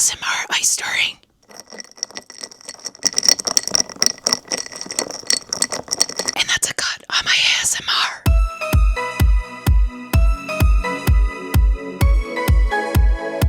ASMR ice stirring. And that's a cut on my ASMR.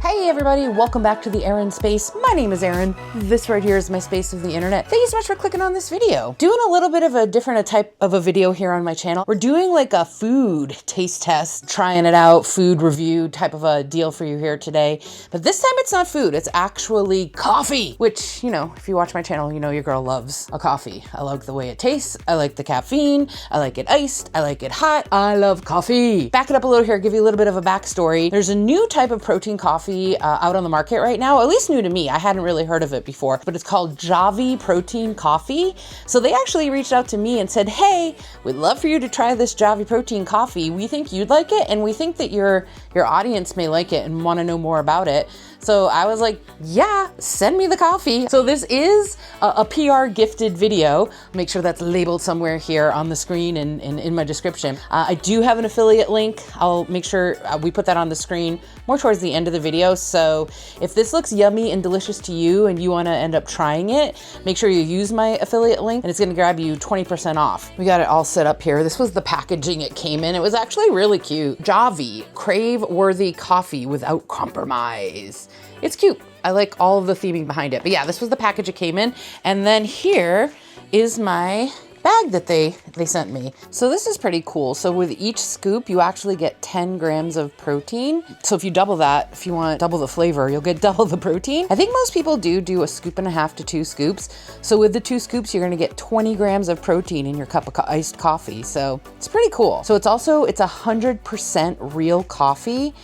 Hey everybody, welcome back to the Erin Space. My name is Erin. This right here is my space of the internet. Thank you so much for clicking on this video. Doing a little bit of a different type of a video here on my channel. We're doing like a food taste test, trying it out, food review type of a deal for you here today. But this time it's not food, it's actually coffee, which, you know, if you watch my channel, you know your girl loves a coffee. I like the way it tastes. I like the caffeine. I like it iced. I like it hot. I love coffee. Back it up a little here, give you a little bit of a backstory. There's a new type of protein coffee out on the market right now, at least new to me. I hadn't really heard of it before, but it's called Javvy Protein Coffee. So they actually reached out to me and said, hey, we'd love for you to try this Javvy Protein Coffee. We think you'd like it, and we think that your audience may like it and want to know more about it. So I was like, yeah, send me the coffee. So this is a PR gifted video. Make sure that's labeled somewhere here on the screen and in my description. I do have an affiliate link. I'll make sure we put that on the screen more towards the end of the video. So if this looks yummy and delicious to you and you want to end up trying it, make sure you use my affiliate link and it's going to grab you 20% off. We got it all set up here. This was the packaging it came in. It was actually really cute. Javvy, crave-worthy coffee without compromise. It's cute. I like all of the theming behind it. But yeah, this was the package it came in. And then here is my bag that they sent me. So this is pretty cool. So with each scoop, you actually get 10 grams of protein. So if you double that, if you want double the flavor, you'll get double the protein. I think most people do a scoop and a half to 2 scoops. So with the 2 scoops, you're gonna get 20 grams of protein in your cup of iced coffee. So it's pretty cool. So it's 100% real coffee.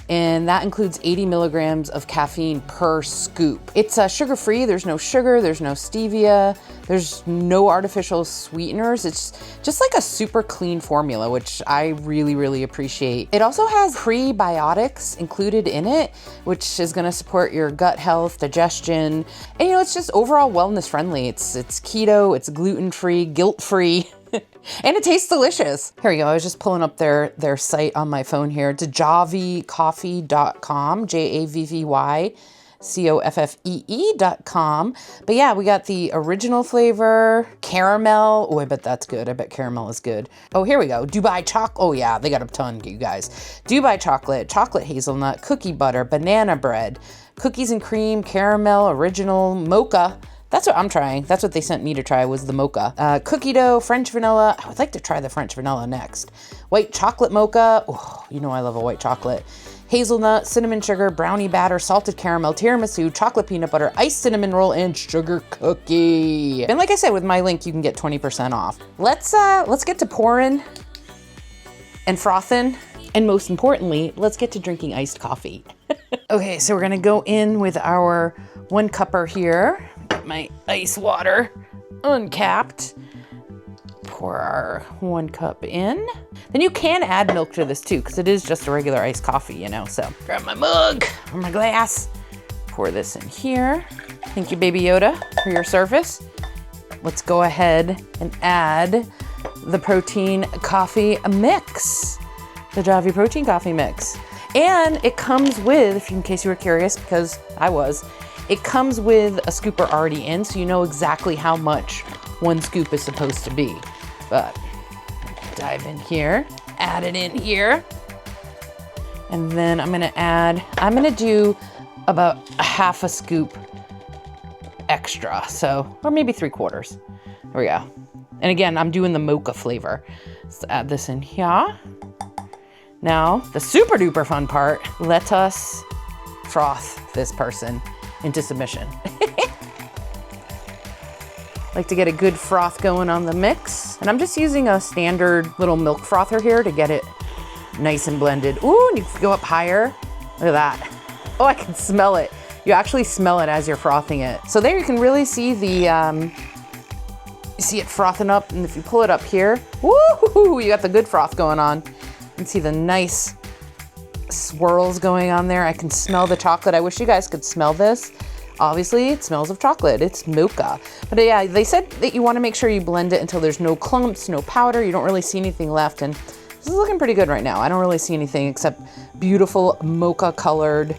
And that includes 80 milligrams of caffeine per scoop. It's sugar-free, there's no sugar, there's no stevia, there's no artificial sweeteners. It's just like a super clean formula, which I really, really appreciate. It also has prebiotics included in it, which is gonna support your gut health, digestion, and you know, it's just overall wellness friendly. It's keto, it's gluten-free, guilt-free. And it tastes delicious. Here we go. I was just pulling up their site on my phone here. It's javvycoffee.com, JAVVYCOFFEE.com. But yeah, we got the original flavor, caramel. Oh, I bet that's good. I bet caramel is good. Oh, here we go. Dubai chocolate. Oh yeah, they got a ton, you guys. Dubai chocolate, chocolate hazelnut, cookie butter, banana bread, cookies and cream, caramel, original, mocha. That's what I'm trying. That's what they sent me to try, was the mocha. Cookie dough, French vanilla. I would like to try the French vanilla next. White chocolate mocha. Oh, you know I love a white chocolate. Hazelnut, cinnamon sugar, brownie batter, salted caramel, tiramisu, chocolate peanut butter, iced cinnamon roll, and sugar cookie. And like I said, with my link, you can get 20% off. Let's get to pouring and frothing. And most importantly, let's get to drinking iced coffee. Okay, so we're gonna go in with our 1 cupper here. Get my ice water uncapped. Pour our 1 cup in. Then you can add milk to this too, because it is just a regular iced coffee, you know. So grab my mug or my glass, pour this in here. Thank you, Baby Yoda, for your service. Let's go ahead and add the protein coffee mix, the Javvy Protein Coffee mix. And it comes with, in case you were curious, because I was, it comes with a scooper already in, so you know exactly how much 1 scoop is supposed to be. But dive in here, add it in here. And then I'm gonna do about a half a scoop extra, so, or maybe 3/4. There we go. And again, I'm doing the mocha flavor. Let's add this in here. Now, the super duper fun part, let us froth this person into submission. Like to get a good froth going on the mix. And I'm just using a standard little milk frother here to get it nice and blended. Ooh, and you can go up higher. Look at that. Oh, I can smell it. You actually smell it as you're frothing it. So there you can really see the, you see it frothing up, and if you pull it up here, woo, you got the good froth going on. You can see the nice swirls going on there. I can smell the chocolate. I wish you guys could smell this. Obviously, it smells of chocolate. It's mocha. But yeah, they said that you want to make sure you blend it until there's no clumps, no powder. You don't really see anything left. And this is looking pretty good right now. I don't really see anything except beautiful mocha colored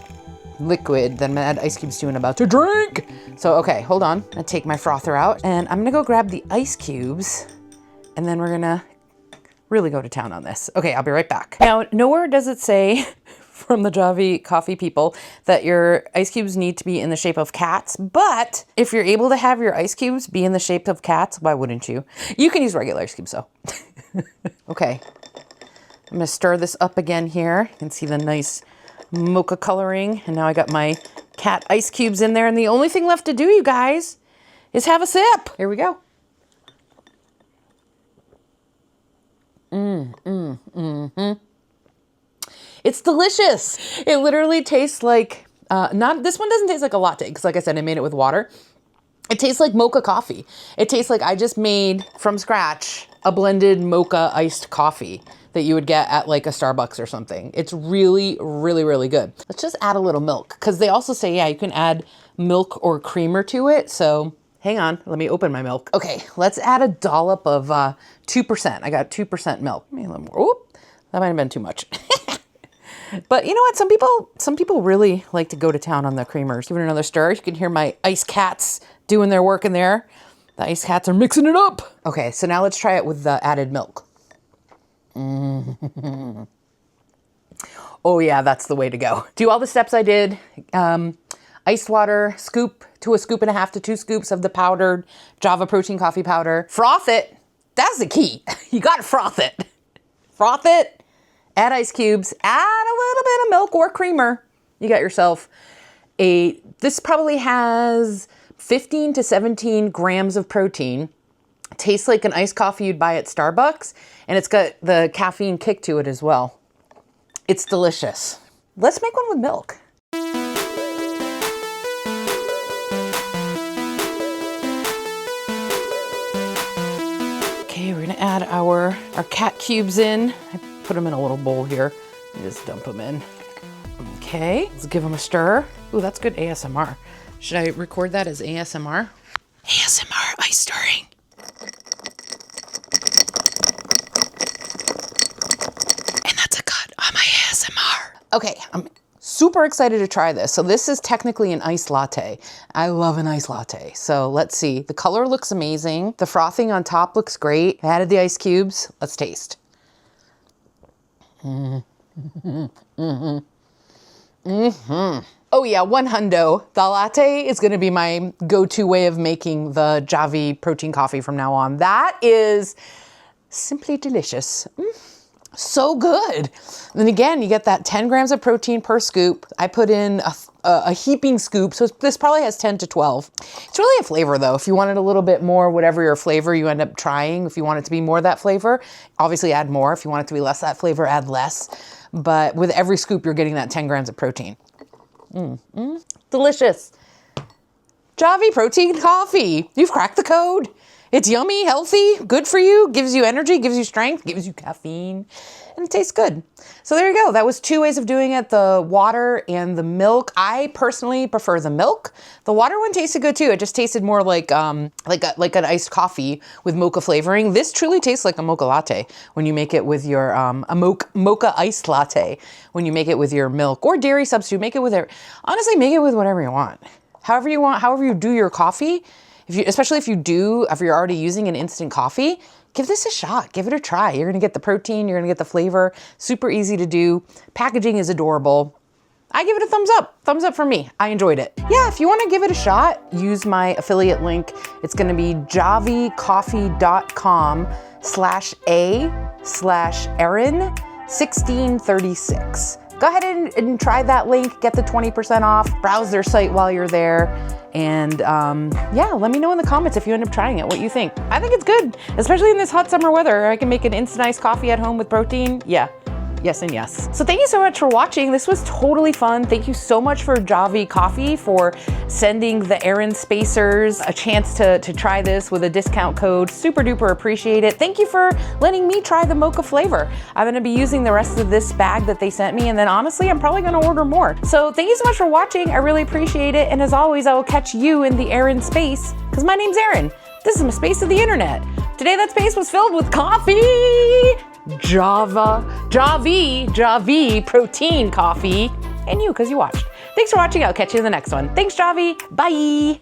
liquid than add ice cubes to and about to drink. So, okay, hold on. I'm gonna take my frother out and I'm gonna go grab the ice cubes and then we're gonna really go to town on this. Okay, I'll be right back. Now, nowhere does it say from the Javvy Coffee people that your ice cubes need to be in the shape of cats, but if you're able to have your ice cubes be in the shape of cats, why wouldn't you? You can use regular ice cubes though. Okay, I'm gonna stir this up again here. You can see the nice mocha coloring, and now I got my cat ice cubes in there, and the only thing left to do, you guys, is have a sip. Here we go. It's delicious. It literally tastes like, this one doesn't taste like a latte, because like I said, I made it with water. It tastes like mocha coffee. It tastes like I just made from scratch a blended mocha iced coffee that you would get at like a Starbucks or something. It's really, really, really good. Let's just add a little milk, because they also say, yeah, you can add milk or creamer to it. So hang on, let me open my milk. Okay, let's add a dollop of 2%. I got 2% milk. Maybe a little more. Oop, that might have been too much. But you know what? Some people really like to go to town on the creamers. Give it another stir. You can hear my ice cats doing their work in there. The ice cats are mixing it up. Okay, so now let's try it with the added milk. Oh yeah, that's the way to go. Do all the steps I did. Iced water, scoop to a scoop and a half to 2 scoops of the powdered Javvy protein coffee powder. Froth it. That's the key. You gotta froth it. Froth it. Add ice cubes, add a little bit of milk or creamer. You got yourself this probably has 15 to 17 grams of protein. Tastes like an iced coffee you'd buy at Starbucks, and it's got the caffeine kick to it as well. It's delicious. Let's make one with milk. Okay, we're gonna add our cat cubes in. Put them in a little bowl here and just dump them in. Okay, let's give them a stir. Ooh, that's good ASMR. Should I record that as ASMR? ASMR ice stirring. And that's a cut on my ASMR. Okay, I'm super excited to try this. So this is technically an iced latte. I love an iced latte. So let's see. The color looks amazing. The frothing on top looks great. I added the ice cubes. Let's taste. Oh yeah, 100. The latte is gonna be my go-to way of making the Javvy protein coffee from now on. That is simply delicious. So good. And then again, you get that 10 grams of protein per scoop. I put in a heaping scoop, so this probably has 10 to 12. It's really a flavor though. If you wanted a little bit more, whatever your flavor you end up trying, if you want it to be more of that flavor, obviously add more. If you want it to be less that flavor, add less. But with every scoop, you're getting that 10 grams of protein. Delicious. Javvy protein coffee. You've cracked the code. It's yummy, healthy, good for you, gives you energy, gives you strength, gives you caffeine, and it tastes good. So there you go. That was 2 ways of doing it, the water and the milk. I personally prefer the milk. The water one tasted good too. It just tasted more like an iced coffee with mocha flavoring. This truly tastes like a mocha latte when you make it with your, a mocha iced latte when you make it with your milk or dairy substitute. Make it with honestly, make it with whatever you want. However you want, however you do your coffee. Especially if you're already using an instant coffee, give this a shot, give it a try. You're gonna get the protein, you're gonna get the flavor, super easy to do. Packaging is adorable. I give it a thumbs up for me. I enjoyed it. Yeah, if you wanna give it a shot, use my affiliate link. It's gonna be javvycoffee.com/Erin1636. Go ahead and try that link, get the 20% off, browse their site while you're there. And yeah, let me know in the comments if you end up trying it, what you think. I think it's good, especially in this hot summer weather. I can make an instant iced coffee at home with protein. Yeah. Yes and yes. So thank you so much for watching. This was totally fun. Thank you so much for Javvy Coffee for sending the Erin Spacers a chance to try this with a discount code. Super duper appreciate it. Thank you for letting me try the mocha flavor. I'm gonna be using the rest of this bag that they sent me, and then honestly, I'm probably gonna order more. So thank you so much for watching. I really appreciate it. And as always, I will catch you in the Erin space, because my name's Erin. This is my space of the internet. Today that space was filled with coffee. Javvy Protein Coffee, and you, because you watched. Thanks for watching. I'll catch you in the next one. Thanks, Javvy. Bye.